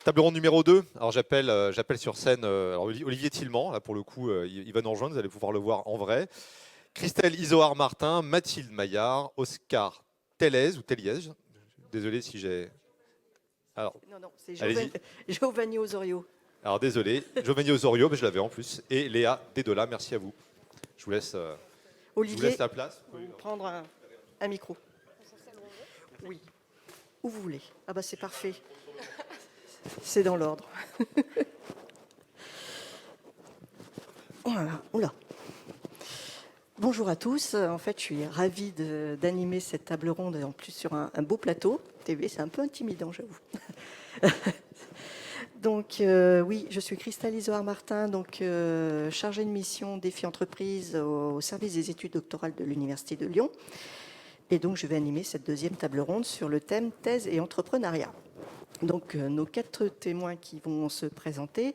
Table ronde numéro 2. Alors j'appelle sur scène alors Olivier Tillement, là pour le coup il va nous rejoindre, vous allez pouvoir le voir en vrai. Christelle Isoard Martin, Mathilde Maillard, Oscar Tellez ou Telliez. Désolé si j'ai. Alors, Non, non, c'est allez-y. Giovanni Osorio. Alors désolé, Giovanni Osorio, mais je l'avais en plus. Et Léa Dedola, merci à vous. Je vous laisse, je vous laisse Olivier, la place. vous prendre un micro. Oui, où vous voulez. Ah bah c'est parfait. C'est dans l'ordre. Voilà, oula. Bonjour à tous. En fait, je suis ravie d'animer cette table ronde, en plus sur un beau plateau. TV, c'est un peu intimidant, j'avoue. Donc, oui, je suis Christelle Isoard-Martin, donc chargée de mission défi entreprise au service des études doctorales de l'Université de Lyon. Et donc, je vais animer cette deuxième table ronde sur le thème thèse et entrepreneuriat. Donc, nos 4 témoins qui vont se présenter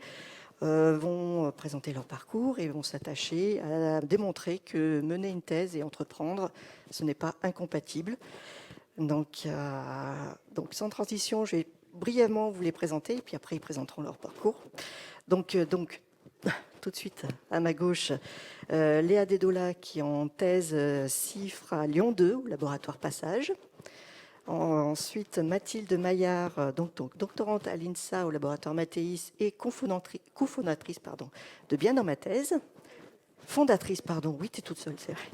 vont présenter leur parcours et vont s'attacher à démontrer que mener une thèse et entreprendre, ce n'est pas incompatible. Donc, sans transition, je vais brièvement vous les présenter, et puis après, ils présenteront leur parcours. Donc tout de suite, à ma gauche, Léa Dedola, qui est en thèse CIFRE à Lyon 2, au laboratoire Passage. Ensuite, Mathilde Maillard, donc doctorante à l'INSA au laboratoire Mathéis et cofondatrice de Bien dans ma thèse. Fondatrice, pardon, oui, tu es toute seule, c'est vrai.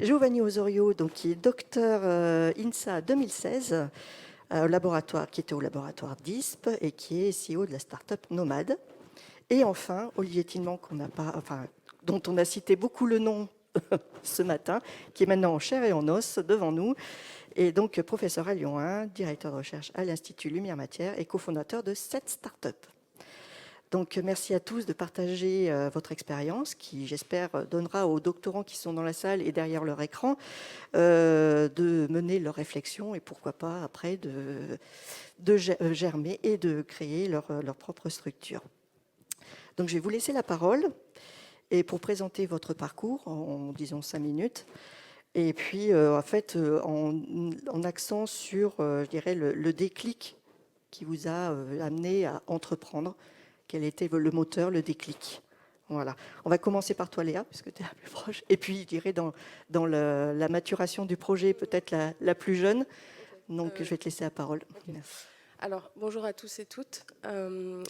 Giovanni Osorio, donc, qui est docteur INSA 2016, qui était au laboratoire DISP et qui est CEO de la start-up Nomade. Et enfin, Olivier Tillement, dont on a cité beaucoup le nom ce matin, qui est maintenant en chair et en os devant nous, et donc professeur à Lyon 1, directeur de recherche à l'Institut Lumière Matière et cofondateur de cette start-up. Donc merci à tous de partager votre expérience, qui j'espère donnera aux doctorants qui sont dans la salle et derrière leur écran de mener leur réflexion et pourquoi pas après de germer et de créer leur propre structure. Donc je vais vous laisser la parole et pour présenter votre parcours en disons 5 minutes. Et puis, en accent sur, je dirais, le déclic qui vous a amené à entreprendre. Quel était le moteur, le déclic? Voilà. On va commencer par toi, Léa, puisque tu es la plus proche. Et puis, je dirais, dans la maturation du projet, peut-être la plus jeune. Donc, je vais te laisser la parole. Okay. Alors, bonjour à tous et toutes.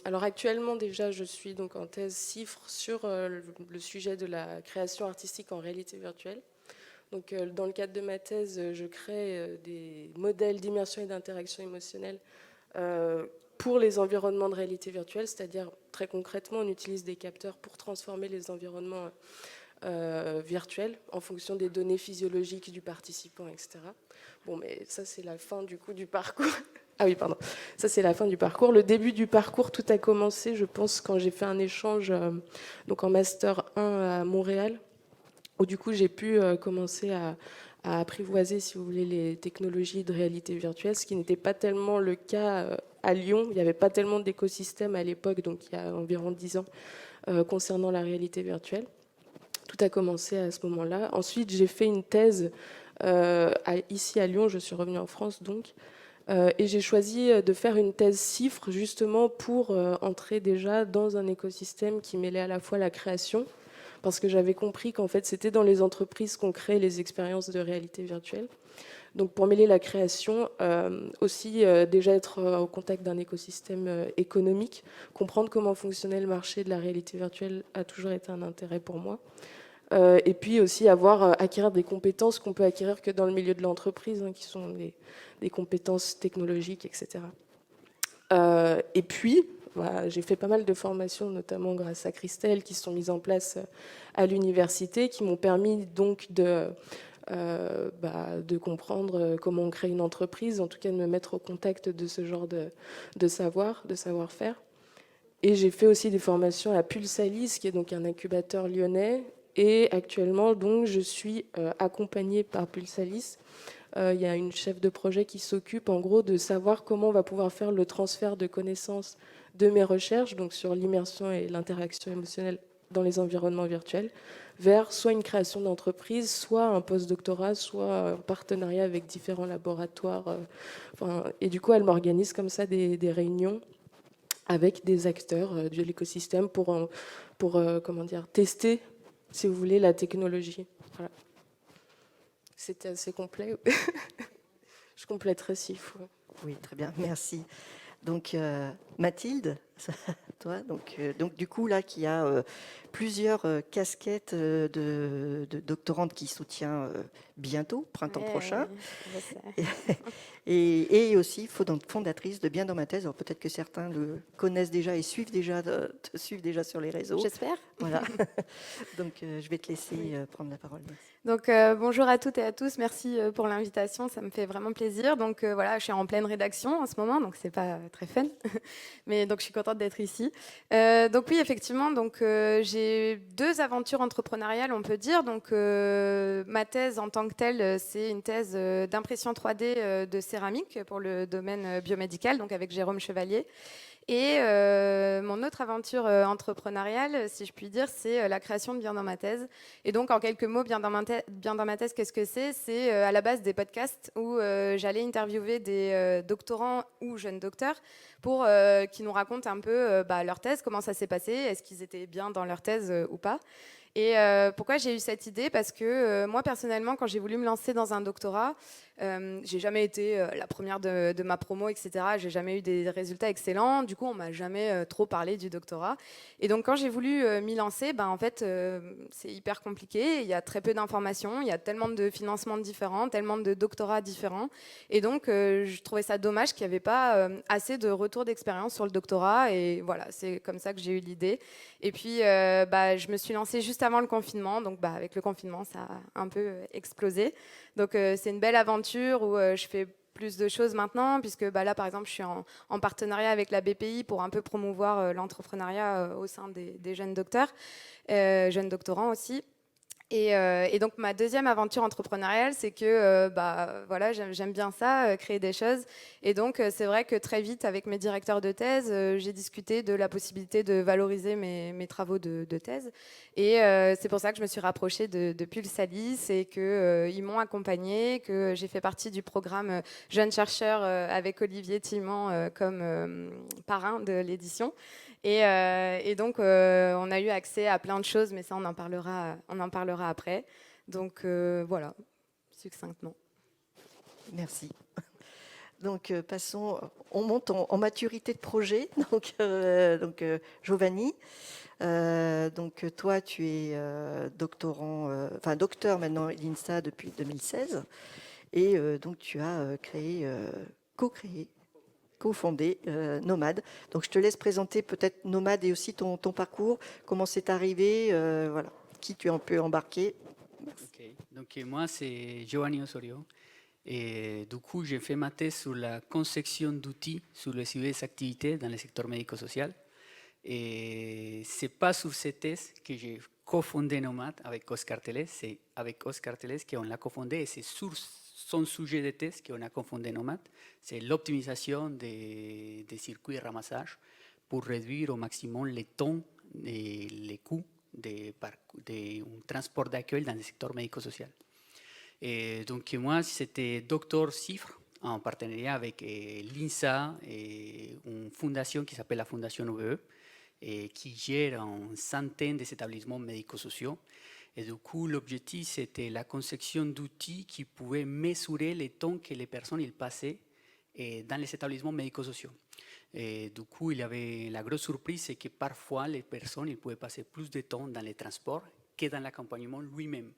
Alors, actuellement, déjà, je suis donc en thèse CIFRE sur le sujet de la création artistique en réalité virtuelle. Donc, dans le cadre de ma thèse, je crée des modèles d'immersion et d'interaction émotionnelle pour les environnements de réalité virtuelle, c'est-à-dire, très concrètement, on utilise des capteurs pour transformer les environnements virtuels en fonction des données physiologiques du participant, etc. Bon, mais ça, c'est la fin du coup du parcours. Ah oui, pardon. Ça, c'est la fin du parcours. Le début du parcours, tout a commencé, je pense, quand j'ai fait un échange donc en Master 1 à Montréal, où du coup, j'ai pu commencer à apprivoiser, si vous voulez, les technologies de réalité virtuelle, ce qui n'était pas tellement le cas à Lyon. Il n'y avait pas tellement d'écosystème à l'époque, donc il y a environ 10 ans, concernant la réalité virtuelle. Tout a commencé à ce moment-là. Ensuite, j'ai fait une thèse ici à Lyon. Je suis revenue en France, donc. Et j'ai choisi de faire une thèse CIFRE, justement, pour entrer déjà dans un écosystème qui mêlait à la fois la création, parce que j'avais compris qu'en fait, c'était dans les entreprises qu'on crée les expériences de réalité virtuelle. Donc, pour mêler la création, aussi déjà être au contact d'un écosystème économique, comprendre comment fonctionnait le marché de la réalité virtuelle a toujours été un intérêt pour moi. Et puis aussi acquérir des compétences qu'on peut acquérir que dans le milieu de l'entreprise, qui sont des compétences technologiques, etc. Et puis, voilà, j'ai fait pas mal de formations, notamment grâce à Christelle, qui se sont mises en place à l'université, qui m'ont permis donc de comprendre comment on crée une entreprise, en tout cas de me mettre au contact de ce genre de savoir-faire. Et j'ai fait aussi des formations à Pulsalis, qui est donc un incubateur lyonnais. Et actuellement, donc, je suis accompagnée par Pulsalis. Il y a une chef de projet qui s'occupe, en gros, de savoir comment on va pouvoir faire le transfert de connaissances de mes recherches, donc sur l'immersion et l'interaction émotionnelle dans les environnements virtuels, vers soit une création d'entreprise, soit un post-doctorat, soit un partenariat avec différents laboratoires. Et du coup, elle m'organise comme ça des réunions avec des acteurs de l'écosystème pour comment dire, tester, si vous voulez, la technologie. Voilà. C'était assez complet. Je compléterai s'il faut. Oui, très bien, merci. Donc, Mathilde, toi, donc du coup, là, qui a plusieurs casquettes de doctorante qui soutient bientôt, printemps prochain, et aussi fondatrice de Bien dans ma thèse. Alors, peut-être que certains le connaissent déjà et te suivent déjà sur les réseaux. J'espère. Voilà. Donc, je vais te laisser prendre la parole. Merci. Donc bonjour à toutes et à tous, merci pour l'invitation, ça me fait vraiment plaisir. Donc voilà, je suis en pleine rédaction en ce moment, donc c'est pas très fun, mais donc je suis contente d'être ici. Donc oui, effectivement, donc j'ai 2 aventures entrepreneuriales, on peut dire. Donc ma thèse en tant que telle, c'est une thèse d'impression 3D de céramique pour le domaine biomédical, donc avec Jérôme Chevalier. Et mon autre aventure entrepreneuriale, si je puis dire, c'est la création de Bien dans ma thèse. Et donc, en quelques mots, Bien dans ma thèse, qu'est-ce que c'est ? C'est à la base des podcasts où j'allais interviewer des doctorants ou jeunes docteurs pour qu'ils nous racontent un peu leur thèse, comment ça s'est passé, est-ce qu'ils étaient bien dans leur thèse ou pas. Et pourquoi j'ai eu cette idée ? Parce que moi, personnellement, quand j'ai voulu me lancer dans un doctorat, j'ai jamais été la première de ma promo, etc. J'ai jamais eu des résultats excellents. Du coup, on m'a jamais trop parlé du doctorat. Et donc, quand j'ai voulu m'y lancer, en fait, c'est hyper compliqué. Il y a très peu d'informations. Il y a tellement de financements différents, tellement de doctorats différents. Et donc, je trouvais ça dommage qu'il n'y avait pas assez de retours d'expérience sur le doctorat. Et voilà, c'est comme ça que j'ai eu l'idée. Et puis, je me suis lancée juste avant le confinement. Donc, avec le confinement, ça a un peu explosé. Donc, c'est une belle aventure où je fais plus de choses maintenant, puisque là, par exemple, je suis en partenariat avec la BPI pour un peu promouvoir l'entrepreneuriat au sein des jeunes docteurs, jeunes doctorants aussi. Et donc ma deuxième aventure entrepreneuriale, c'est que voilà, j'aime bien ça, créer des choses. Et donc c'est vrai que très vite, avec mes directeurs de thèse, j'ai discuté de la possibilité de valoriser mes travaux de thèse. Et c'est pour ça que je me suis rapprochée de Pulsalis et qu'ils m'ont accompagnée, que j'ai fait partie du programme Jeunes chercheurs avec Olivier Tilman comme parrain de l'édition. Et donc, on a eu accès à plein de choses, mais ça, on en parlera après. Donc, voilà, succinctement. Merci. Donc, passons, on monte en maturité de projet. Donc Giovanni, donc toi, tu es docteur maintenant à l'INSA depuis 2016. Et donc, tu as cofondé Nomade. Donc, je te laisse présenter peut-être Nomade et aussi ton parcours, comment c'est arrivé, voilà, qui tu as un peu embarqué. Okay. Donc, moi, c'est Giovanni Osorio. Et du coup, j'ai fait ma thèse sur la conception d'outils sur le suivi des activités dans le secteur médico-social. Et ce n'est pas sur cette thèse que j'ai cofondé Nomade avec Oscar Teles. C'est avec Oscar Teles qu'on l'a cofondé et c'est sur son sujet de thèse qu'on a cofondé Nomade. C'est l'optimisation des circuits de ramassage pour réduire au maximum les temps et les coûts d'un transport d'accueil dans le secteur médico-social. Et donc moi, c'était Docteur Cifre, en partenariat avec l'INSA et une fondation qui s'appelle la Fondation OVE, et qui gère une centaine d'établissements médico-sociaux. Et du coup, l'objectif, c'était la conception d'outils qui pouvaient mesurer le temps que les personnes ils passaient dans les établissements médico-sociaux. Et du coup, il y avait la grosse surprise, c'est que parfois, les personnes ils pouvaient passer plus de temps dans les transports que dans l'accompagnement lui-même.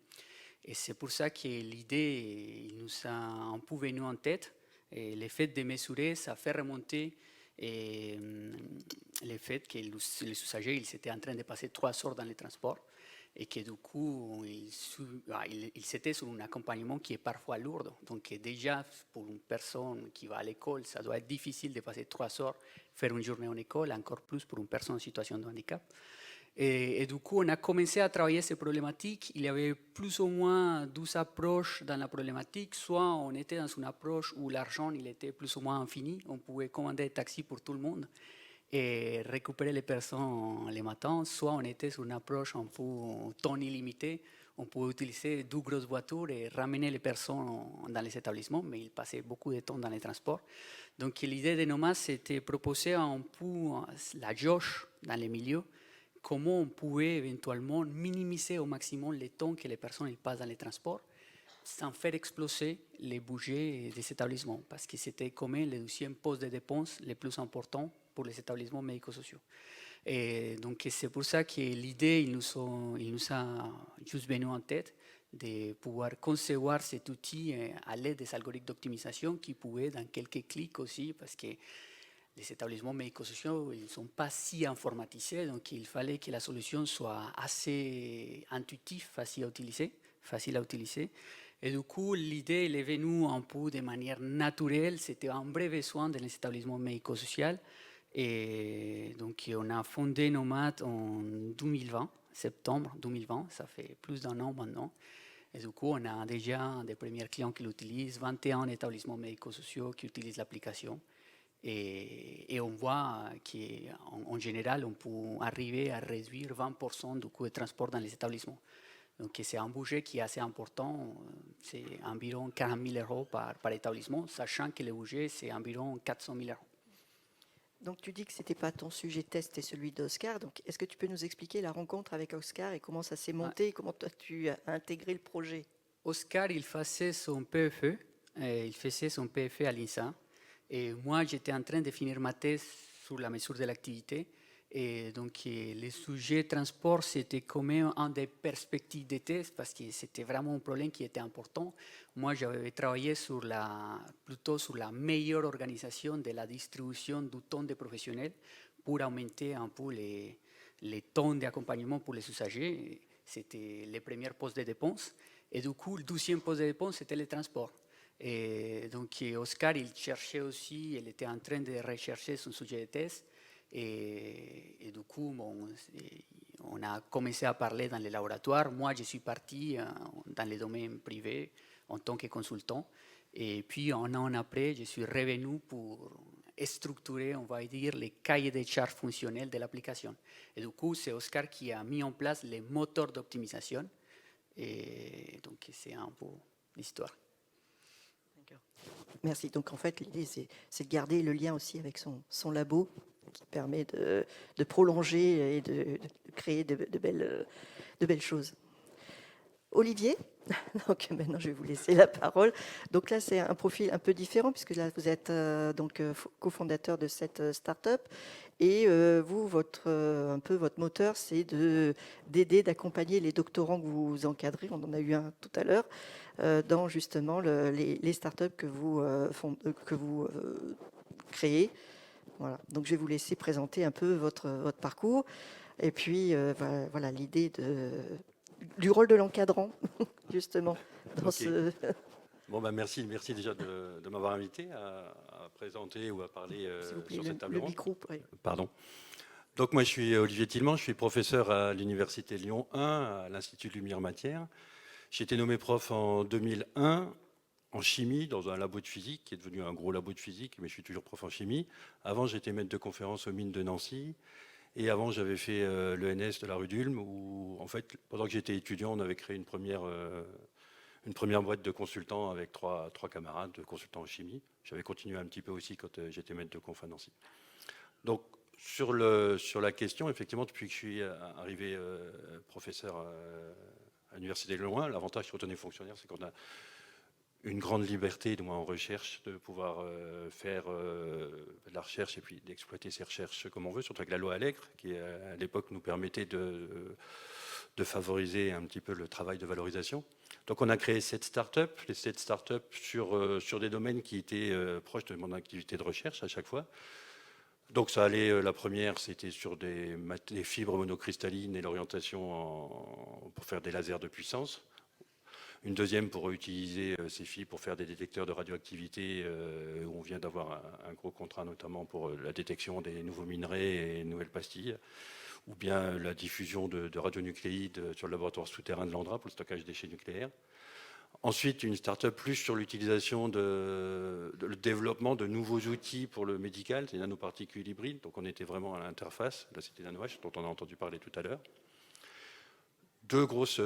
Et c'est pour ça que l'idée il nous a un peu venu en tête. Et le fait de mesurer, ça fait remonter le fait que les usagers ils étaient en train de passer 3 heures dans les transports et que du coup, ils étaient sur un accompagnement qui est parfois lourd. Donc déjà, pour une personne qui va à l'école, ça doit être difficile de passer 3 heures, faire une journée en école, encore plus pour une personne en situation de handicap. Et du coup, on a commencé à travailler ces problématiques. Il y avait plus ou moins 12 approches dans la problématique. Soit on était dans une approche où l'argent il était plus ou moins infini, on pouvait commander des taxis pour tout le monde. et récupérer les personnes les matins. Soit on était sur une approche un peu temps illimité, on pouvait utiliser 2 grosses voitures et ramener les personnes dans les établissements, mais ils passaient beaucoup de temps dans les transports. Donc l'idée de Nomad, c'était proposer un peu la jauge dans les milieux, comment on pouvait éventuellement minimiser au maximum le temps que les personnes ils passent dans les transports sans faire exploser les budgets des établissements, parce que c'était quand même le deuxième poste de dépenses le plus important pour les établissements médico-sociaux. Et donc c'est pour ça que l'idée, il nous a juste venu en tête de pouvoir concevoir cet outil à l'aide des algorithmes d'optimisation qui pouvaient dans quelques clics aussi, parce que les établissements médico-sociaux ils ne sont pas si informatisés, donc il fallait que la solution soit assez intuitive, facile à utiliser. Et du coup, l'idée elle est venue un peu de manière naturelle, c'était un vrai besoin dans les établissements médico-sociaux. Et donc, on a fondé Nomad en 2020, septembre 2020, ça fait plus d'1 an maintenant. Et du coup, on a déjà des premiers clients qui l'utilisent, 21 établissements médico-sociaux qui utilisent l'application. Et on voit qu'en général, on peut arriver à réduire 20% du coût de transport dans les établissements. Donc, c'est un budget qui est assez important, c'est environ 40 000 euros par établissement, sachant que le budget, c'est environ 400 000 euros. Donc tu dis que ce n'était pas ton sujet test et celui d'Oscar. Donc est-ce que tu peux nous expliquer la rencontre avec Oscar et comment ça s'est monté et comment toi tu as intégré le projet? Oscar, il faisait son PFE à l'INSA. Et moi, j'étais en train de finir ma thèse sur la mesure de l'activité. Et donc, le sujet transport, c'était quand même une des perspectives de thèse parce que c'était vraiment un problème qui était important. Moi, j'avais travaillé plutôt sur la meilleure organisation de la distribution du temps de professionnels pour augmenter un peu les temps d'accompagnement pour les usagers. C'était les premiers postes de dépenses. Et du coup, le deuxième poste de dépenses, c'était le transport. Et donc, Oscar, il cherchait aussi, il était en train de rechercher son sujet de thèse. Et du coup, on a commencé à parler dans les laboratoires. Moi, je suis parti dans le domaine privé en tant que consultant. Et puis, un an après, je suis revenu pour structurer, on va dire, les cahiers de charges fonctionnels de l'application. Et du coup, c'est Oscar qui a mis en place les moteurs d'optimisation. Et donc, c'est un peu l'histoire. Merci. Donc en fait, l'idée, c'est de garder le lien aussi avec son labo qui permet de prolonger et de créer de belles choses. Olivier, donc maintenant je vais vous laisser la parole. Donc là, c'est un profil un peu différent puisque là, vous êtes donc cofondateur de cette start-up et vous, votre moteur, c'est d'aider, d'accompagner les doctorants que vous encadrez. On en a eu un tout à l'heure dans justement les start-up que vous créez. Voilà. Donc je vais vous laisser présenter un peu votre parcours et puis voilà l'idée du rôle de l'encadrant, justement. Bon, merci déjà de m'avoir invité à présenter ou à parler sur cette table ronde. Le micro, oui. Pardon. Donc moi, je suis Olivier Tillement, je suis professeur à l'Université Lyon 1, à l'Institut Lumière Matière. J'ai été nommé prof en 2001 en chimie dans un labo de physique, qui est devenu un gros labo de physique, mais je suis toujours prof en chimie. Avant, j'étais maître de conférence aux mines de Nancy. Et avant, j'avais fait l'ENS de la rue d'Ulm, où, en fait, pendant que j'étais étudiant, on avait créé une première boîte de consultants avec trois camarades de consultants en chimie. J'avais continué un petit peu aussi quand j'étais maître de conf à Nancy. Donc, sur la question, effectivement, depuis que je suis arrivé professeur à l'Université de Lyon 1, l'avantage sur tenue fonctionnaire, c'est qu'on a une grande liberté en recherche de pouvoir faire de la recherche et puis d'exploiter ces recherches comme on veut, surtout avec la loi Allègre qui à l'époque nous permettait de favoriser un petit peu le travail de valorisation. Donc on a créé cette start-up, les 7 start-up sur des domaines qui étaient proches de mon activité de recherche à chaque fois. Donc ça allait, la première c'était sur des fibres monocristallines et l'orientation pour faire des lasers de puissance. Une deuxième pour utiliser ces fibres pour faire des détecteurs de radioactivité, où on vient d'avoir un gros contrat notamment pour la détection des nouveaux minerais et nouvelles pastilles, ou bien la diffusion de radionucléides sur le laboratoire souterrain de l'Andra pour le stockage des déchets nucléaires. Ensuite, une start-up plus sur l'utilisation le développement de nouveaux outils pour le médical, c'est nanoparticules hybrides, donc on était vraiment à l'interface, là c'était NanoH, dont on a entendu parler tout à l'heure. Deux grosses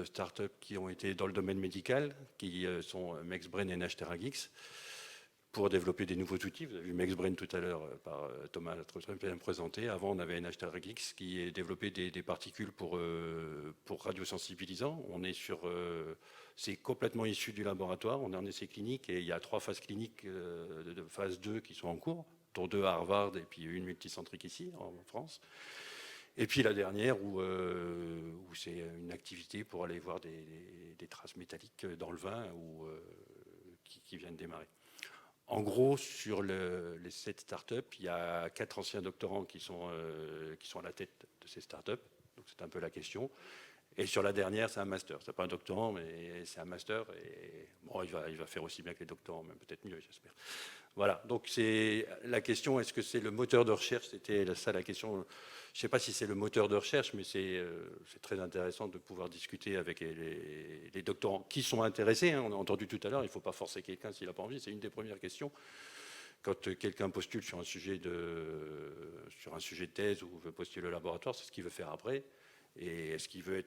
start-up qui ont été dans le domaine médical, qui sont MexBrain et NHTerraGeeks, pour développer des nouveaux outils. Vous avez vu MexBrain tout à l'heure par Thomas bien présenté. Avant, on avait NHTerraGeeks qui développait des particules pour radiosensibilisants. On est sur... c'est complètement issu du laboratoire. On est en essai clinique et il y a 3 phases cliniques de phase 2 qui sont en cours, dont 2 à Harvard et puis une multicentrique ici en France. Et puis la dernière où c'est une activité pour aller voir des traces métalliques dans le vin qui viennent de démarrer. En gros, sur les 7 startups, il y a 4 anciens doctorants qui sont à la tête de ces startups. Donc c'est un peu la question. Et sur la dernière, c'est un master. C'est pas un doctorant, mais c'est un master. Et bon, il va faire aussi bien que les doctorants, même peut-être mieux, j'espère. Voilà. Donc c'est la question. Est-ce que c'est le moteur de recherche? C'était ça la question. Je ne sais pas si c'est le moteur de recherche, mais c'est très intéressant de pouvoir discuter avec les doctorants qui sont intéressés. Hein. On a entendu tout à l'heure, il ne faut pas forcer quelqu'un s'il n'a pas envie. C'est une des premières questions. Quand quelqu'un postule sur un sujet de thèse ou veut postuler au laboratoire, c'est ce qu'il veut faire après. Et est-ce qu'il veut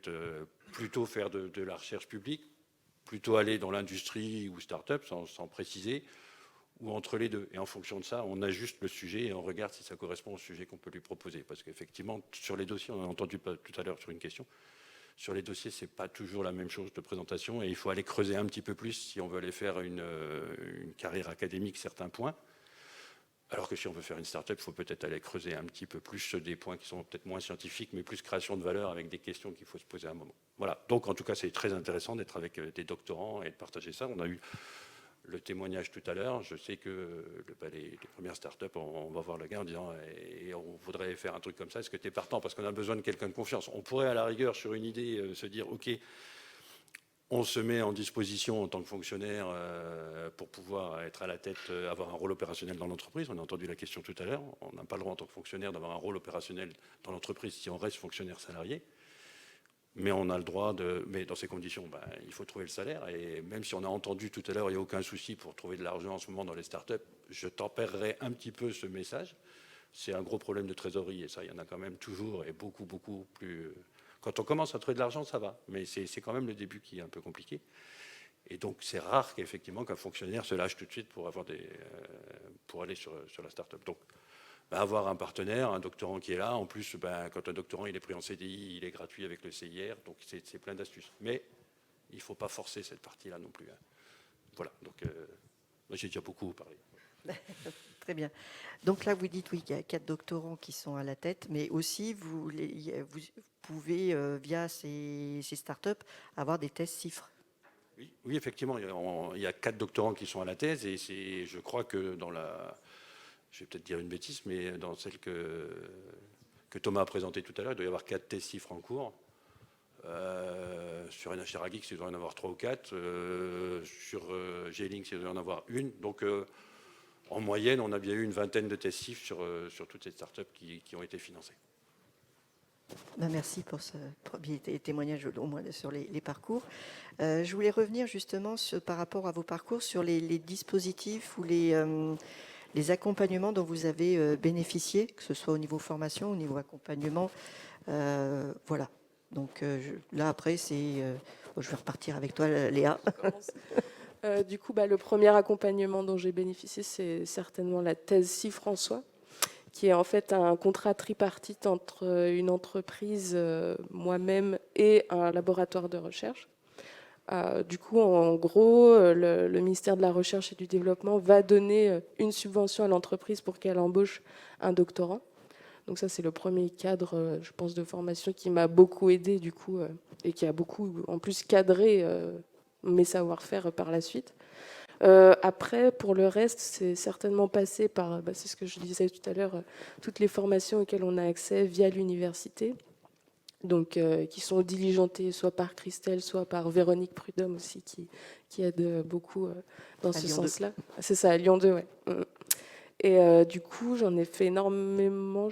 plutôt faire de la recherche publique, plutôt aller dans l'industrie ou start-up, sans préciser, ou entre les deux. Et en fonction de ça, on ajuste le sujet et on regarde si ça correspond au sujet qu'on peut lui proposer. Parce qu'effectivement, sur les dossiers, on a entendu tout à l'heure sur une question, sur les dossiers, ce n'est pas toujours la même chose de présentation et il faut aller creuser un petit peu plus si on veut aller faire une carrière académique, certains points. Alors que si on veut faire une start-up, il faut peut-être aller creuser un petit peu plus des points qui sont peut-être moins scientifiques, mais plus création de valeur avec des questions qu'il faut se poser à un moment. Voilà. Donc, en tout cas, c'est très intéressant d'être avec des doctorants et de partager ça. On a eu le témoignage tout à l'heure. Je sais que les premières start-up, on va voir le gars en disant et on voudrait faire un truc comme ça. Est-ce que tu es partant? Parce qu'on a besoin de quelqu'un de confiance. On pourrait, à la rigueur, sur une idée, se dire OK, on se met en disposition en tant que fonctionnaire pour pouvoir être à la tête, avoir un rôle opérationnel dans l'entreprise. On a entendu la question tout à l'heure. On n'a pas le droit en tant que fonctionnaire d'avoir un rôle opérationnel dans l'entreprise si on reste fonctionnaire salarié. Mais on a le droit mais dans ces conditions, il faut trouver le salaire. Et même si on a entendu tout à l'heure, il n'y a aucun souci pour trouver de l'argent en ce moment dans les startups, je tempérerai un petit peu ce message. C'est un gros problème de trésorerie et ça, il y en a quand même toujours et beaucoup, beaucoup plus. Quand on commence à trouver de l'argent, ça va, mais c'est quand même le début qui est un peu compliqué. Et donc, c'est rare qu'effectivement qu'un fonctionnaire se lâche tout de suite pour aller sur la start-up. Donc, avoir un partenaire, un doctorant qui est là. En plus, quand un doctorant il est pris en CDI, il est gratuit avec le CIR. Donc, c'est plein d'astuces. Mais il ne faut pas forcer cette partie-là non plus. Hein. Voilà. Donc, moi, j'ai déjà beaucoup parlé. Très bien. Donc là, vous dites, oui, qu'il y a 4 doctorants qui sont à la tête, mais aussi, vous pouvez, via ces startups, avoir des thèses CIFRE. Oui, effectivement, il y a 4 doctorants qui sont à la thèse, et je crois que je vais peut-être dire une bêtise, mais dans celle que Thomas a présentée tout à l'heure, il doit y avoir 4 thèses CIFRE en cours. Sur NHTerraGeeks, il doit y en avoir 3 ou 4. Sur G-Links, il doit y en avoir une. Donc, en moyenne, on a bien eu une vingtaine de thèses CIFRE sur toutes ces startups qui ont été financées. Merci pour ce premier témoignage, au moins sur les parcours. Je voulais revenir justement par rapport à vos parcours sur les dispositifs ou les accompagnements dont vous avez bénéficié, que ce soit au niveau formation, au niveau accompagnement. Voilà. Donc là, après, je vais repartir avec toi, Léa. Du coup, le premier accompagnement dont j'ai bénéficié, c'est certainement la thèse CIFRE en soi, qui est en fait un contrat tripartite entre une entreprise, moi-même, et un laboratoire de recherche. Du coup, en gros, le ministère de la Recherche et du Développement va donner une subvention à l'entreprise pour qu'elle embauche un doctorant. Donc ça, c'est le premier cadre, je pense, de formation qui m'a beaucoup aidé, du coup, et qui a beaucoup, en plus, cadré mes savoir-faire par la suite. Après, pour le reste, c'est certainement passé par, c'est ce que je disais tout à l'heure, toutes les formations auxquelles on a accès via l'université, donc qui sont diligentées soit par Christelle, soit par Véronique Prudhomme aussi, qui aide beaucoup dans ce sens-là. C'est ça, à Lyon 2, ouais. Et du coup, j'en ai fait énormément.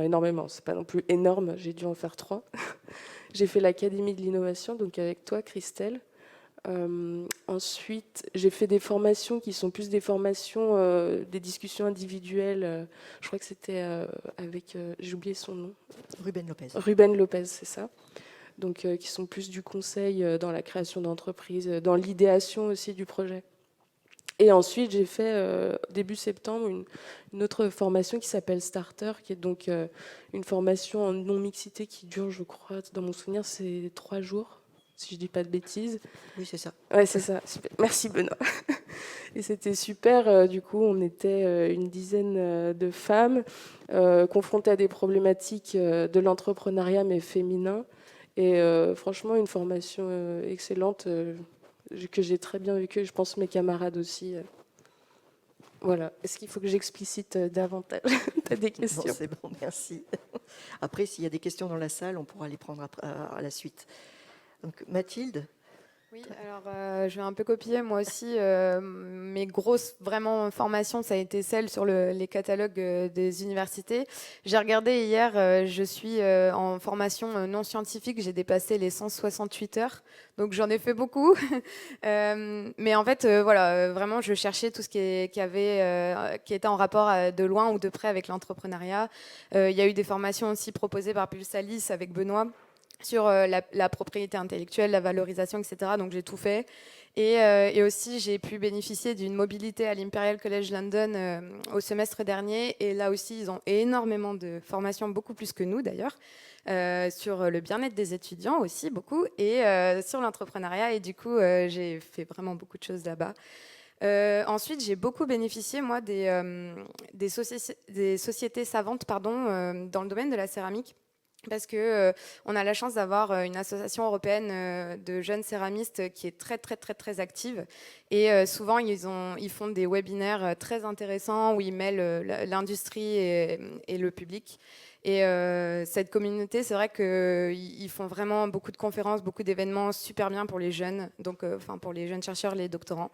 Énormément, c'est pas non plus énorme, j'ai dû en faire 3. J'ai fait l'Académie de l'innovation, donc avec toi, Christelle. Ensuite, j'ai fait des formations qui sont plus des formations, des discussions individuelles. Je crois que c'était avec, j'ai oublié son nom. Ruben Lopez. Ruben Lopez, c'est ça. Donc, qui sont plus du conseil dans la création d'entreprises, dans l'idéation aussi du projet. Et ensuite, j'ai fait début septembre une autre formation qui s'appelle Starter, qui est donc une formation en non-mixité qui dure, je crois, dans mon souvenir, c'est 3 jours, si je dis pas de bêtises. Oui, c'est ça. Ouais, c'est ça. Super. Merci Benoît. Et c'était super. Du coup, on était une dizaine de femmes confrontées à des problématiques de l'entrepreneuriat, mais féminin. Et franchement, une formation excellente que j'ai très bien vécue. Je pense mes camarades aussi. Voilà. Est-ce qu'il faut que j'explicite davantage? Tu as des questions? Non, c'est bon, merci. Après, s'il y a des questions dans la salle, on pourra les prendre à la suite. Donc, Mathilde? Oui, alors je vais un peu copier moi aussi. Mes grosses vraiment formations, ça a été celle sur les catalogues des universités. J'ai regardé hier, je suis en formation non scientifique, j'ai dépassé les 168 heures, donc j'en ai fait beaucoup. Mais en fait, voilà, vraiment, je cherchais tout ce qui était en rapport de loin ou de près avec l'entrepreneuriat. Il y a eu des formations aussi proposées par Pulsalis avec Benoît sur la propriété intellectuelle, la valorisation, etc. Donc j'ai tout fait. Et aussi, j'ai pu bénéficier d'une mobilité à l'Imperial College London au semestre dernier. Et là aussi, ils ont énormément de formations, beaucoup plus que nous d'ailleurs, sur le bien-être des étudiants aussi, beaucoup, et sur l'entrepreneuriat. Et du coup, j'ai fait vraiment beaucoup de choses là-bas. Ensuite, j'ai beaucoup bénéficié, moi, des sociétés savantes dans le domaine de la céramique. Parce que on a la chance d'avoir une association européenne de jeunes céramistes qui est très très très très active, et souvent ils font des webinaires très intéressants où ils mêlent l'industrie et le public. Et cette communauté, c'est vrai qu'ils font vraiment beaucoup de conférences, beaucoup d'événements super bien pour les jeunes, donc enfin pour les jeunes chercheurs, les doctorants.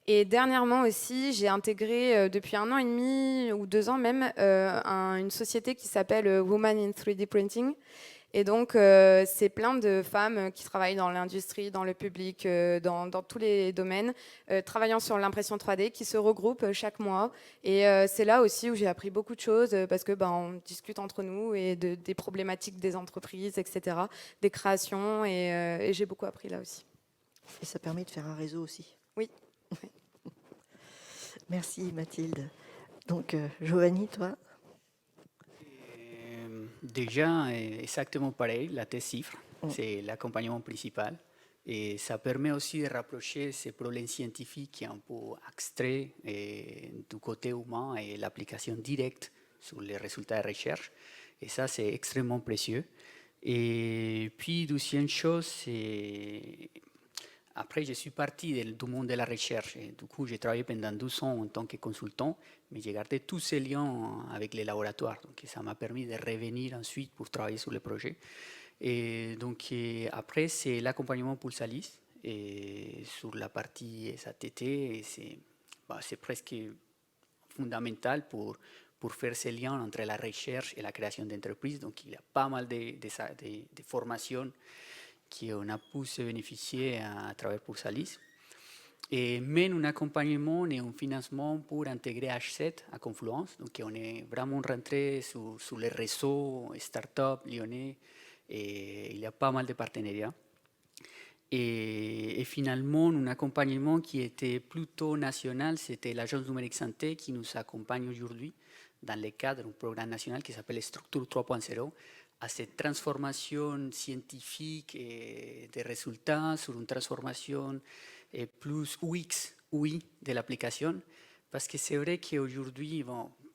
Et dernièrement aussi, j'ai intégré depuis 1 an et demi ou 2 ans même une société qui s'appelle Women in 3D Printing. Et donc, c'est plein de femmes qui travaillent dans l'industrie, dans le public, dans tous les domaines, travaillant sur l'impression 3D, qui se regroupent chaque mois. Et c'est là aussi où j'ai appris beaucoup de choses parce que on discute entre nous et des problématiques des entreprises, etc., des créations. Et j'ai beaucoup appris là aussi. Et ça permet de faire un réseau aussi. Oui. Merci Mathilde. Donc, Giovanni, toi? Déjà, exactement pareil, la thèse CIFRE, c'est l'accompagnement principal. Et ça permet aussi de rapprocher ces problèmes scientifiques qui sont un peu abstraits du côté humain et l'application directe sur les résultats de recherche. Et ça, c'est extrêmement précieux. Et puis, deuxième chose, c'est... Après, je suis parti du monde de la recherche. Et du coup, j'ai travaillé pendant 12 ans en tant que consultant, mais j'ai gardé tous ces liens avec les laboratoires. Donc, ça m'a permis de revenir ensuite pour travailler sur le projet. Et donc, après, c'est l'accompagnement Pulsalis et sur la partie SATT. Et c'est presque fondamental pour faire ces liens entre la recherche et la création d'entreprises. Donc, il y a pas mal de formations qu'on a pu se bénéficier à travers Pulsalis. Et mène un accompagnement et un financement pour intégrer H7 à Confluence. Donc, on est vraiment rentré sur les réseaux start-up lyonnais et il y a pas mal de partenariats. Et finalement, un accompagnement qui était plutôt national, c'était l'Agence numérique santé qui nous accompagne aujourd'hui dans le cadre d'un programme national qui s'appelle Structure 3.0, à cette transformation scientifique et des résultats sur une transformation plus UX, UI de l'application. Parce que c'est vrai qu'aujourd'hui,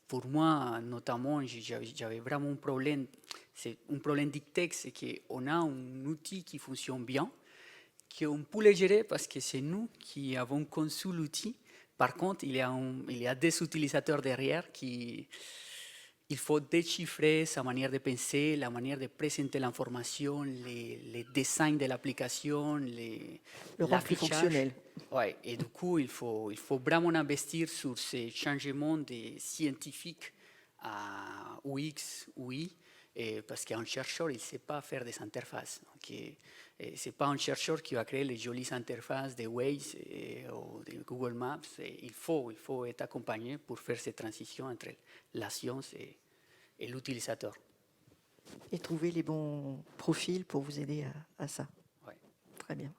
pour moi notamment, j'avais vraiment un problème. C'est un problème d'ICTEX, c'est qu'on a un outil qui fonctionne bien, qu'on peut le gérer parce que c'est nous qui avons conçu l'outil. Par contre, il y a des utilisateurs derrière qui... Il faut déchiffrer sa manière de penser, la manière de présenter l'information, les designs de l'application, le rendre plus fonctionnel. Ouais, et du coup, il faut vraiment investir sur ces changements de scientifiques à UX, UI, Et parce qu'un chercheur, il ne sait pas faire des interfaces. Ce n'est pas un chercheur qui va créer les jolies interfaces de Waze ou de Google Maps. Il faut être accompagné pour faire cette transition entre la science et l'utilisateur. Et trouver les bons profils pour vous aider à ça. Ouais. Très bien.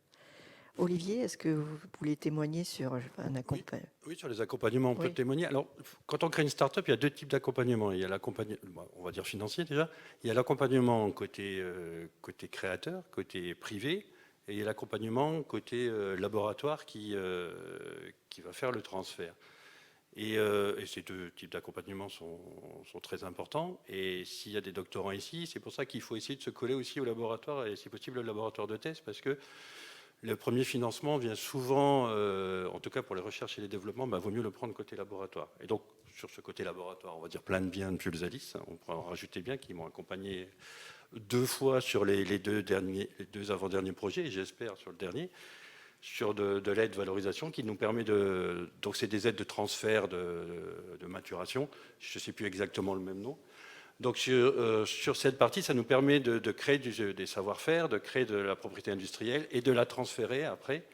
Olivier, est-ce que vous voulez témoigner sur un accompagnement? Oui, sur les accompagnements, on peut Oui. témoigner. Alors, quand on crée une start-up, il y a deux types d'accompagnement. Il y a l'accompagnement, on va dire financier déjà. Il y a l'accompagnement côté créateur, côté privé, et il y a l'accompagnement côté laboratoire qui va faire le transfert. Et ces deux types d'accompagnement sont très importants. Et s'il y a des doctorants ici, c'est pour ça qu'il faut essayer de se coller aussi au laboratoire, et si possible au laboratoire de thèse, parce que le premier financement vient souvent, en tout cas pour les recherches et les développements, vaut mieux le prendre côté laboratoire. Et donc, sur ce côté laboratoire, on va dire plein de biens de Pulsalis. On pourrait en rajouter bien qui m'ont accompagné 2 fois sur les deux avant-derniers projets, et j'espère sur le dernier, sur de l'aide valorisation qui nous permet de... Donc, c'est des aides de transfert de maturation. Je ne sais plus exactement le même nom. Donc sur cette partie, ça nous permet de créer des savoir-faire, de créer de la propriété industrielle et de la transférer après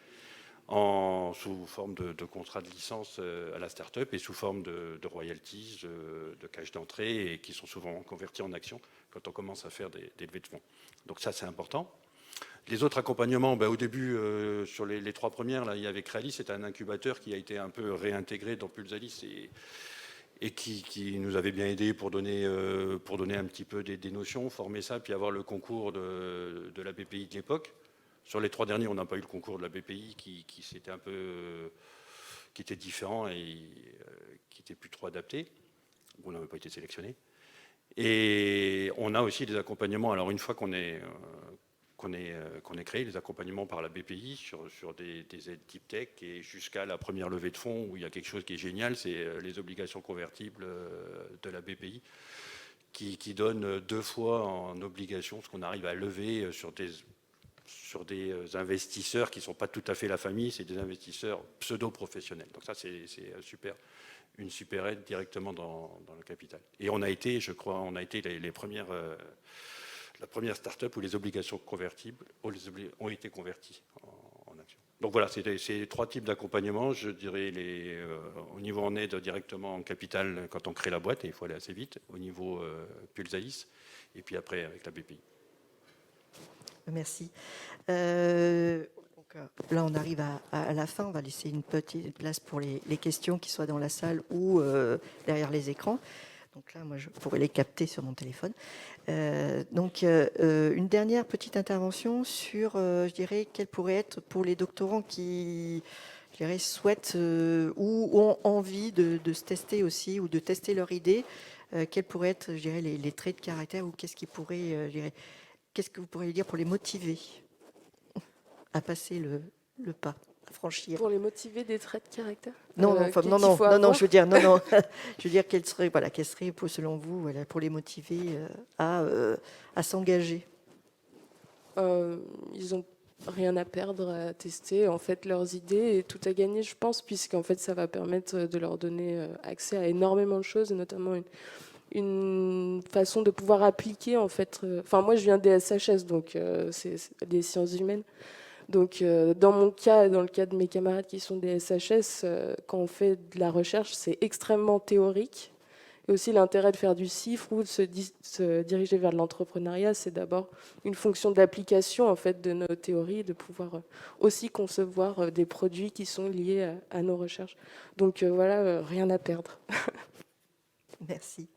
sous forme de contrat de licence à la start-up et sous forme de royalties, de cash d'entrée et qui sont souvent convertis en actions quand on commence à faire des levées de fonds. Donc ça, c'est important. Les autres accompagnements, au début, sur les 3 premières, là, il y avait Crealis, c'est un incubateur qui a été un peu réintégré dans Pulsalis et qui nous avait bien aidé pour donner un petit peu des notions, former ça, puis avoir le concours de la BPI de l'époque. Sur les 3 derniers, on n'a pas eu le concours de la BPI qui s'était un peu, qui était différent et qui était plus trop adapté. On n'avait pas été sélectionné. Et on a aussi des accompagnements. Alors une fois qu'on est créé, les accompagnements par la BPI sur des aides type tech et jusqu'à la première levée de fonds où il y a quelque chose qui est génial, c'est les obligations convertibles de la BPI qui donne 2 fois en obligation ce qu'on arrive à lever sur des investisseurs qui ne sont pas tout à fait la famille, c'est des investisseurs pseudo-professionnels. Donc ça, c'est une super aide directement dans le capital. Et on a été, je crois, les premières... la première start-up où les obligations convertibles ont été converties en actions. Donc voilà, c'est ces 3 types d'accompagnement. Je dirais au niveau en aide directement en capital quand on crée la boîte, et il faut aller assez vite, au niveau Pulsalis, et puis après avec la BPI. Merci. Là, on arrive à la fin. On va laisser une petite place pour les questions, qui soient dans la salle ou derrière les écrans. Donc là, moi, je pourrais les capter sur mon téléphone. Une dernière petite intervention sur, je dirais, quelle pourrait être pour les doctorants qui, je dirais, souhaitent ou ont envie de se tester aussi ou de tester leur idée, quels pourraient être, je dirais, les traits de caractère ou qu'est-ce qui pourrait, je dirais, qu'est-ce que vous pourriez dire pour les motiver à passer le pas, à franchir? Pour les motiver, des traits de caractère. Non, je veux dire, je veux dire, quel serait, selon vous, voilà, pour les motiver à s'engager? Ils ont rien à perdre à tester en fait leurs idées et tout à gagner, je pense, puisqu'en fait ça va permettre de leur donner accès à énormément de choses, et notamment une façon de pouvoir appliquer en fait. Enfin, moi je viens des SHS, donc c'est des sciences humaines. Donc, dans mon cas, dans le cas de mes camarades qui sont des SHS, quand on fait de la recherche, c'est extrêmement théorique. Et aussi, l'intérêt de faire du CIFRE ou de se diriger vers l'entrepreneuriat, c'est d'abord une fonction d'application en fait, de nos théories, de pouvoir aussi concevoir des produits qui sont liés à nos recherches. Donc, voilà, rien à perdre. Merci.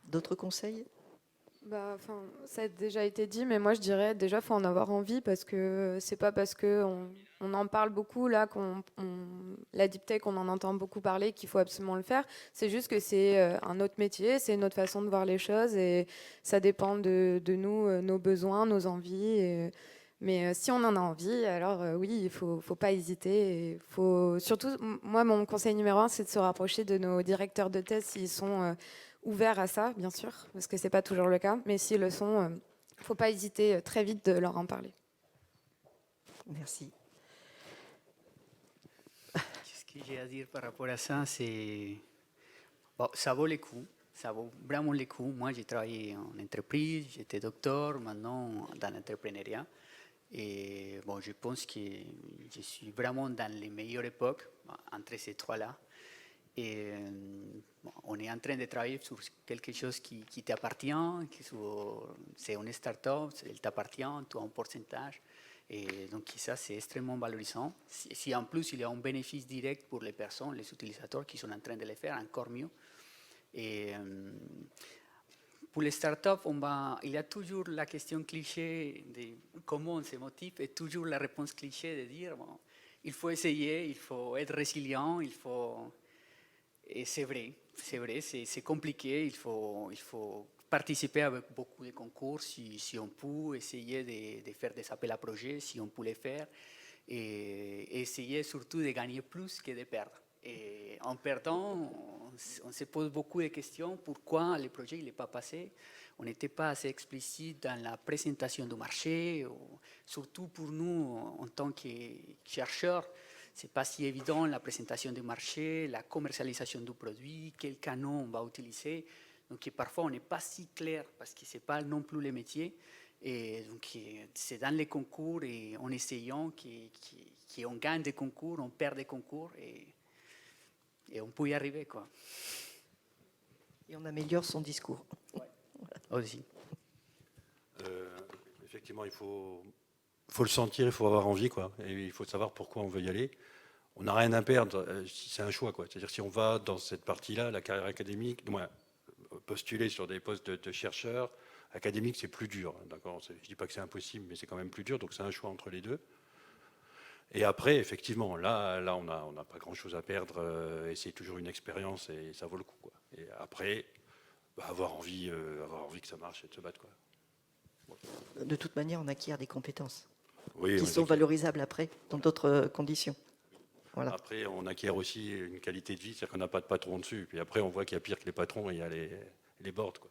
D'autres conseils? Ça a déjà été dit, mais moi je dirais déjà faut en avoir envie, parce que c'est pas parce qu'on en parle beaucoup là, la deep tech on en entend beaucoup parler, qu'il faut absolument le faire. C'est juste que c'est un autre métier, c'est une autre façon de voir les choses et ça dépend de nous, nos besoins, nos envies. Mais si on en a envie, alors oui, il faut pas hésiter. Surtout, moi mon conseil numéro 1, c'est de se rapprocher de nos directeurs de thèse s'ils sont ouverts à ça, bien sûr, parce que c'est pas toujours le cas, mais s'ils le sont, il ne faut pas hésiter très vite de leur en parler. Merci. Ce que j'ai à dire par rapport à ça, c'est... Bon, ça vaut le coup. ça vaut vraiment le coup. Moi, j'ai travaillé en entreprise, j'étais docteur, maintenant dans l'entrepreneuriat. Et bon, je pense que je suis vraiment dans les meilleures époques entre ces trois-là. Et bon, on est en train de travailler sur quelque chose qui t'appartient, c'est une start-up, elle t'appartient, tu as un pourcentage. Et donc ça, c'est extrêmement valorisant. Si en plus, il y a un bénéfice direct pour les personnes, les utilisateurs qui sont en train de le faire, encore mieux. Et pour les startups, il y a toujours la question cliché de comment on se motive et toujours la réponse cliché de dire bon, il faut essayer, il faut être résilient, il faut... Et c'est vrai, c'est compliqué, il faut participer avec beaucoup de concours si on peut, essayer de faire des appels à projets si on peut les faire, et essayer surtout de gagner plus que de perdre. Et en perdant, on se pose beaucoup de questions. Pourquoi le projet n'est pas passé? On n'était pas assez explicite dans la présentation du marché. Surtout pour nous, en tant que chercheurs, ce n'est pas si évident la présentation du marché, la commercialisation du produit, quel canon on va utiliser. Donc parfois, on n'est pas si clair parce que ce n'est pas non plus le métier. Et donc, c'est dans les concours et en essayant qu'on gagne des concours, on perd des concours. Et on peut y arriver, quoi. Et on améliore son discours. Ouais. Aussi. Effectivement, il faut le sentir, il faut avoir envie, quoi. Et il faut savoir pourquoi on veut y aller. On n'a rien à perdre, c'est un choix, quoi. C'est-à-dire si on va dans cette partie-là, la carrière académique, postuler sur des postes de chercheurs académiques, c'est plus dur. D'accord, je ne dis pas que c'est impossible, mais c'est quand même plus dur. Donc c'est un choix entre les deux. Et après, effectivement, là on n'a pas grand-chose à perdre, et c'est toujours une expérience et ça vaut le coup, quoi. Et après, avoir envie que ça marche et de se battre, quoi. Voilà. De toute manière, on acquiert des compétences Oui, qui sont valorisables après, dans d'autres conditions. Voilà. Après, on acquiert aussi une qualité de vie, c'est-à-dire qu'on n'a pas de patron dessus. Puis après, on voit qu'il y a pire que les patrons, il y a les boards, quoi.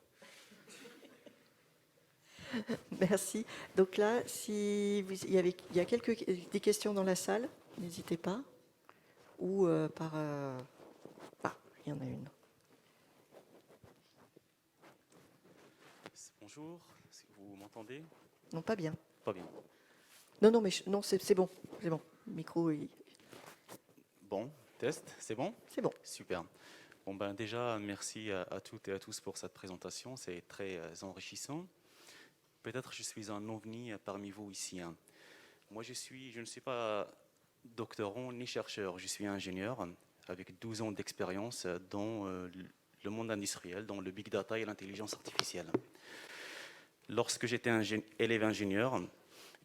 Merci. Donc là, il y a des questions dans la salle, n'hésitez pas. Ou par... il y en a une. Bonjour, vous m'entendez? Non, pas bien. Pas bien. Non, mais non, c'est bon. C'est bon. Le micro, Bon, test, c'est bon? c'est bon. Super. Bon, déjà, merci à toutes et à tous pour cette présentation, c'est très enrichissant. Peut-être je suis un ovni parmi vous ici. Moi, je ne suis pas doctorant ni chercheur, je suis ingénieur avec 12 ans d'expérience dans le monde industriel, dans le big data et l'intelligence artificielle. Lorsque j'étais élève ingénieur,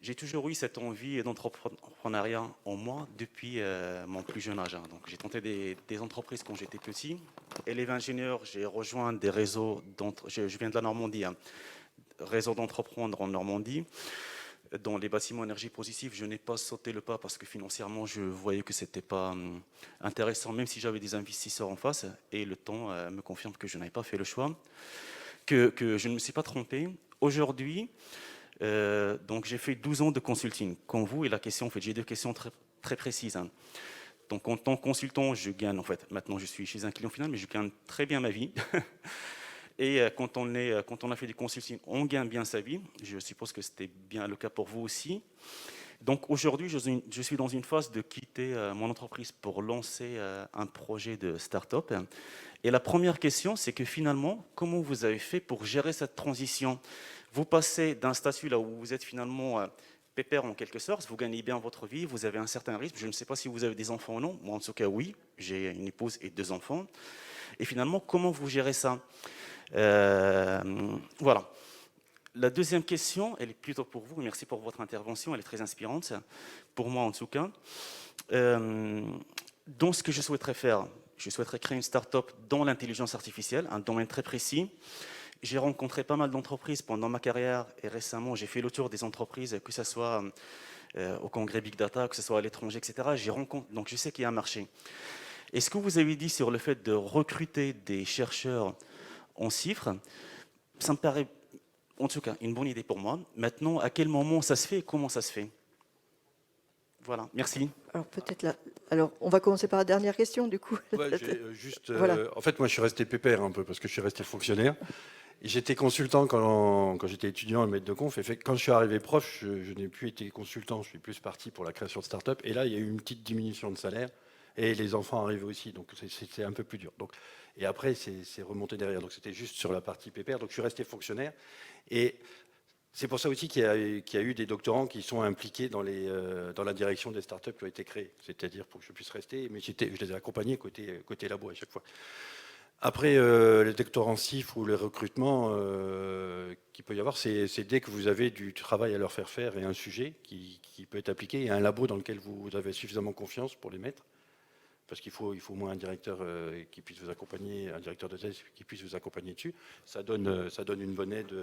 j'ai toujours eu cette envie d'entrepreneuriat en moi depuis mon plus jeune âge. Donc, j'ai tenté des entreprises quand j'étais petit. Élève ingénieur, j'ai rejoint des réseaux, je viens de la Normandie, réseau d'entrepreneurs en Normandie. Dans les bâtiments énergie positive, je n'ai pas sauté le pas parce que financièrement, je voyais que ce n'était pas intéressant, même si j'avais des investisseurs en face. Et le temps me confirme que je n'avais pas fait le choix, que je ne me suis pas trompé. Aujourd'hui, donc j'ai fait 12 ans de consulting, comme vous. Et la question, en fait, j'ai deux questions très, très précises. Donc en tant que consultant, je gagne, en fait, maintenant je suis chez un client final, mais je gagne très bien ma vie. Et quand on a fait du consulting, on gagne bien sa vie. Je suppose que c'était bien le cas pour vous aussi. Donc aujourd'hui, je suis dans une phase de quitter mon entreprise pour lancer un projet de start-up. Et la première question, c'est que finalement, comment vous avez fait pour gérer cette transition? Vous passez d'un statut là où vous êtes finalement pépère en quelque sorte, vous gagnez bien votre vie, vous avez un certain rythme. Je ne sais pas si vous avez des enfants ou non. Moi, en tout cas, oui. J'ai une épouse et 2 enfants. Et finalement, comment vous gérez ça? Voilà. La deuxième question, elle est plutôt pour vous. Merci pour votre intervention, elle est très inspirante, pour moi en tout cas. Dans ce que je souhaiterais faire, je souhaiterais créer une start-up dans l'intelligence artificielle, un domaine très précis. J'ai rencontré pas mal d'entreprises pendant ma carrière et récemment, j'ai fait le tour des entreprises, que ce soit au congrès Big Data, que ce soit à l'étranger, etc. Donc je sais qu'il y a un marché. Et ce que vous avez dit sur le fait de recruter des chercheurs en chiffres, ça me paraît en tout cas une bonne idée pour moi. Maintenant, à quel moment ça se fait et comment ça se fait? Voilà, merci. Alors peut-être là. Alors on va commencer par la dernière question du coup. Ouais, juste, Voilà. en fait, moi, je suis resté pépère un peu parce que je suis resté fonctionnaire. Et j'étais consultant quand j'étais étudiant et maître de conf. Et quand je suis arrivé prof, je n'ai plus été consultant. Je suis plus parti pour la création de start-up. Et là, il y a eu une petite diminution de salaire. Et les enfants arrivaient aussi. Donc, c'était un peu plus dur. Donc, et après, c'est remonté derrière. Donc, c'était juste sur la partie pépère. Donc, je suis resté fonctionnaire. Et c'est pour ça aussi qu'il y a eu des doctorants qui sont impliqués dans la direction des startups qui ont été créées. C'est-à-dire pour que je puisse rester. Mais je les ai accompagnés côté labo à chaque fois. Après, les doctorants CIF ou les recrutements qu'il peut y avoir, c'est dès que vous avez du travail à leur faire faire et un sujet qui peut être appliqué et un labo dans lequel vous avez suffisamment confiance pour les mettre. Parce qu'il faut au moins un directeur qui puisse vous accompagner, un directeur de thèse qui puisse vous accompagner dessus. Ça donne une bonne aide.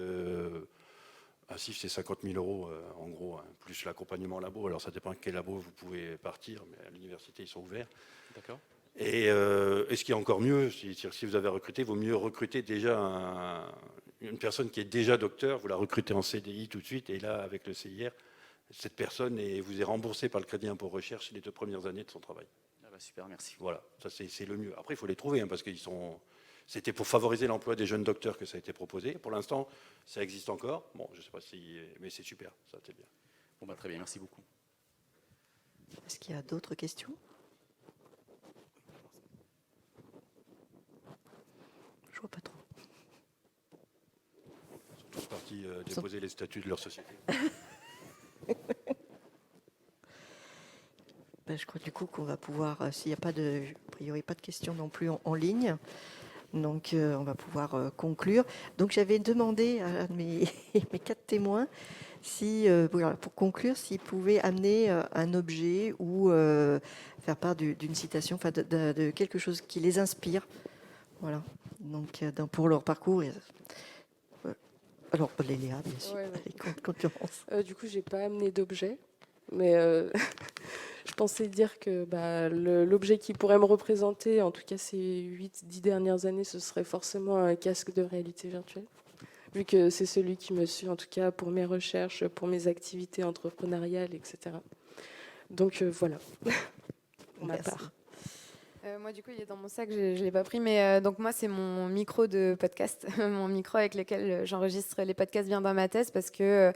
Un CIF, c'est 50 000 € en gros, hein, plus l'accompagnement labo. Alors ça dépend de quel labo vous pouvez partir, mais à l'université, ils sont ouverts. D'accord. Et ce qui est encore mieux, si vous avez recruté, il vaut mieux recruter déjà une personne qui est déjà docteur, vous la recrutez en CDI tout de suite, et là, avec le CIR, cette personne vous est remboursée par le crédit impôt recherche les 2 premières années de son travail. Ah bah super, merci. Voilà, ça c'est le mieux. Après, il faut les trouver, hein, parce que c'était pour favoriser l'emploi des jeunes docteurs que ça a été proposé. Pour l'instant, ça existe encore. Bon, je ne sais pas mais c'est super, ça c'est bien. Bon bah très bien, merci beaucoup. Est-ce qu'il y a d'autres questions? Je vois pas trop. Ils sont tous partis déposer les statuts de leur société. Ben, je crois du coup qu'on va pouvoir, s'il n'y a pas a priori pas de questions non plus en ligne, donc on va pouvoir conclure. Donc j'avais demandé à mes 4 témoins si, voilà, pour conclure, s'ils pouvaient amener un objet ou faire part d'une citation, enfin de quelque chose qui les inspire. Voilà. Donc pour leur parcours. Alors Léa, bien sûr, Ouais. avec concurrence. Du coup, j'ai pas amené d'objet, mais je pensais dire que l'objet qui pourrait me représenter, en tout cas ces 8-10 dernières années, ce serait forcément un casque de réalité virtuelle, vu que c'est celui qui me suit, en tout cas pour mes recherches, pour mes activités entrepreneuriales, etc. Donc voilà, pour ma Merci. part. Moi, du coup, il est dans mon sac, je ne l'ai pas pris, mais donc moi, c'est mon micro de podcast, mon micro avec lequel j'enregistre les podcasts vient dans ma thèse, parce que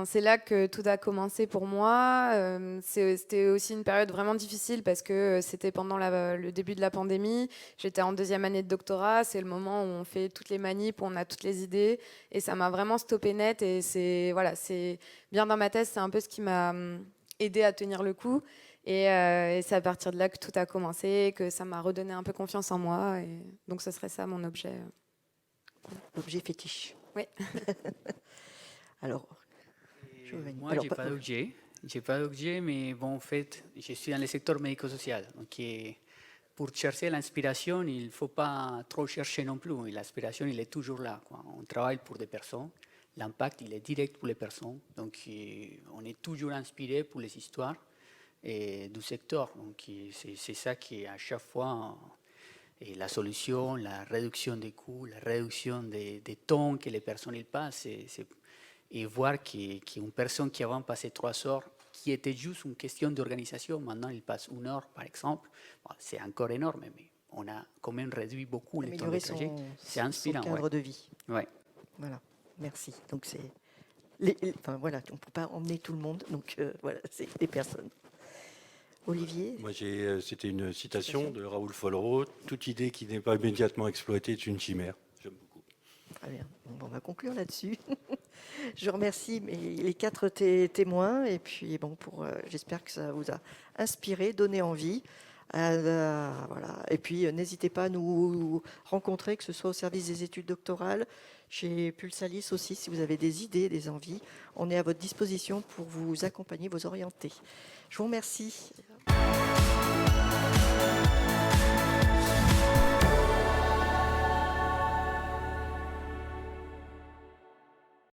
c'est là que tout a commencé pour moi. C'était aussi une période vraiment difficile, parce que c'était pendant le début de la pandémie. J'étais en 2e année de doctorat, c'est le moment où on fait toutes les manips, où on a toutes les idées, et ça m'a vraiment stoppé net, et c'est bien dans ma thèse, c'est un peu ce qui m'a aidé à tenir le coup. Et c'est à partir de là que tout a commencé, que ça m'a redonné un peu confiance en moi. Et donc, ce serait ça mon objet. L'objet fétiche. Oui. Alors, Moi, je n'ai pas d'objet. J'ai pas d'objet, mais bon, en fait, je suis dans le secteur médico-social. Donc, pour chercher l'inspiration, il ne faut pas trop chercher non plus. L'inspiration, il est toujours là, quoi. On travaille pour des personnes. L'impact, il est direct pour les personnes. Donc, on est toujours inspiré pour les histoires et du secteur. Donc, c'est ça qui est à chaque fois la solution, la réduction des coûts, la réduction des temps que les personnes ils passent. Et voir qu'une personne qui avant passait 3 heures, qui était juste une question d'organisation, maintenant il passe 1 heure par exemple. Bon, c'est encore énorme, mais on a quand même réduit beaucoup le temps de trajet. C'est inspirant. Son cadre de vie. Ouais. Voilà, merci. Donc c'est, enfin voilà, on ne peut pas emmener tout le monde, donc voilà, c'est des personnes. Olivier? Moi, c'était une citation de Raoul Follereau. Toute idée qui n'est pas immédiatement exploitée est une chimère. J'aime beaucoup. Très bien. Bon, on va conclure là-dessus. Je remercie les 4 témoins et puis bon, j'espère que ça vous a inspiré, donné envie. Voilà. Et puis n'hésitez pas à nous rencontrer, que ce soit au service des études doctorales, chez Pulsalis aussi, si vous avez des idées, des envies. On est à votre disposition pour vous accompagner, vous orienter. Je vous remercie.